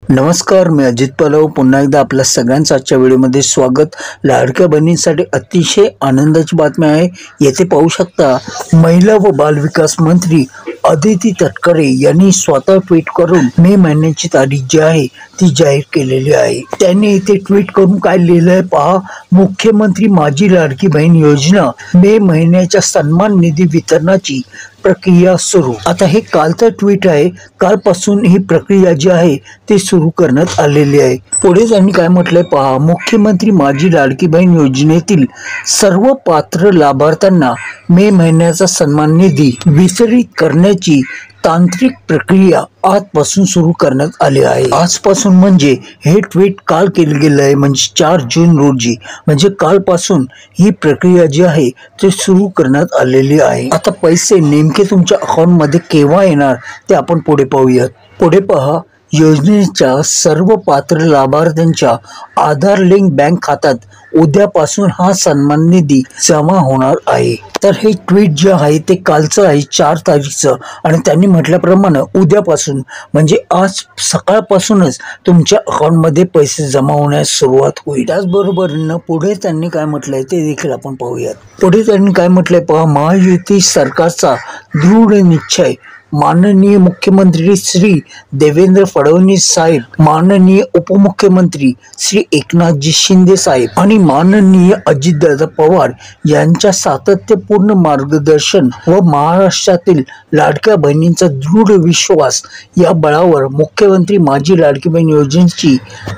नमस्कार, मी अजित पलव पुन्हा एकदा आपल्या सगळ्यांचं आजच्या व्हिडिओमध्ये स्वागत। लाडक्या बहिणींसाठी अतिशय आनंदाची बातमी आहे। येथे पाहू शकता, महिला व बालविकास मंत्री अदिती तटकरे यांनी स्वतः ट्विट करून मे महिन्याची तारीख जी आहे ती जाहीर केलेली आहे। त्यांनी इथे ट्विट करून काय लिहिलंय पहा, मुख्यमंत्री माझी लाडकी बहीण योजना मे महिन्याच्या सन्मान निधी वितरणाची प्रक्रिया सुरू। आता हे कालचं ट्विट आहे, कालपासून ही प्रक्रिया जी आहे ती सुरू करण्यात आलेली आहे। पुढे त्यांनी काय म्हटलंय पहा, मुख्यमंत्री माझी लाडकी बहीण योजनेतील सर्व पात्र लाभार्थ्यांना मे महिन्याचा सन्मान निधी वितरित करण्याची तांत्रिक प्रक्रिया आजपासून सुरू करण्यात आली आहे। आजपासून म्हणजे हे ट्विट काल केले गेले आहे, म्हणजे 4 जून रोजी, म्हणजे कालपासून ही प्रक्रिया जी आहे ती सुरू करण्यात आलेली आहे। आता पैसे नेमके तुमच्या अकाउंट मध्ये केव्हा येणार ते आपण पुढे पाहूयात। पुढे पहा, योजनेच्या सर्व पात्र लाभार्थ्यांच्या आधार लिंक बँक खात्यात उद्यापासून हा सन्मान निधी जमा होणार आहे। तर हे ट्विट जे आहे ते कालचं आहे, 4 तारीखचं, आणि त्यांनी म्हटल्याप्रमाणे उद्यापासून म्हणजे आज सकाळपासूनच तुमच्या अकाउंटमध्ये पैसे जमा होण्यास सुरुवात होईल। त्याचबरोबर पुढे त्यांनी काय म्हटलंय ते देखील आपण पाहूयात। पुढे त्यांनी काय म्हटलंय पहा, महायुती सरकारचा दृढ निश्चय माननीय मुख्यमंत्री श्री देवेंद्र फडणवीस साहेब, माननीय उपमुख्यमंत्री श्री एकनाथजी शिंदे साहेब आणि माननीय अजितदादा पवार यांच्या सातत्यपूर्ण मार्गदर्शन व महाराष्ट्रातील लाडक्या बहिणींचा दृढ विश्वास या बळावर मुख्यमंत्री माझी लाडकी बहीण योजनेची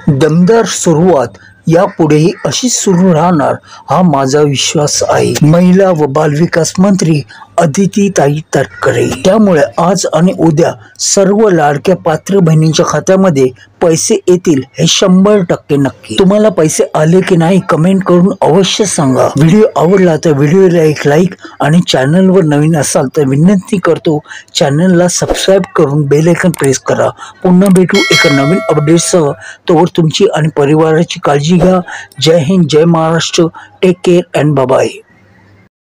दमदार सुरुवात यापुढेही अशीच सुरू राहणार हा माझा विश्वास आहे। महिला व बालविकास मंत्री अदिती तटकरे। त्यामुळे आज आणि उद्या सर्व लाडक्या पात्र बहिणींच्या खात्यामध्ये पैसे येतील हे 100% नक्की। तुम्हाला पैसे आले की नाही कमेंट करून अवश्य सांगा। व्हिडिओ आवडला तर व्हिडिओला एक लाईक आणि चॅनलवर नवीन असाल तर विनंती करतो चॅनलला सबस्क्राईब करून बेल आयकॉन प्रेस करा। पुन्हा भेटू एका नवीन अपडेटसह। तोवर तुमची आणि परिवाराची काळजी घ्या। जय हिंद, जय Maharashtra, take care and bye bye.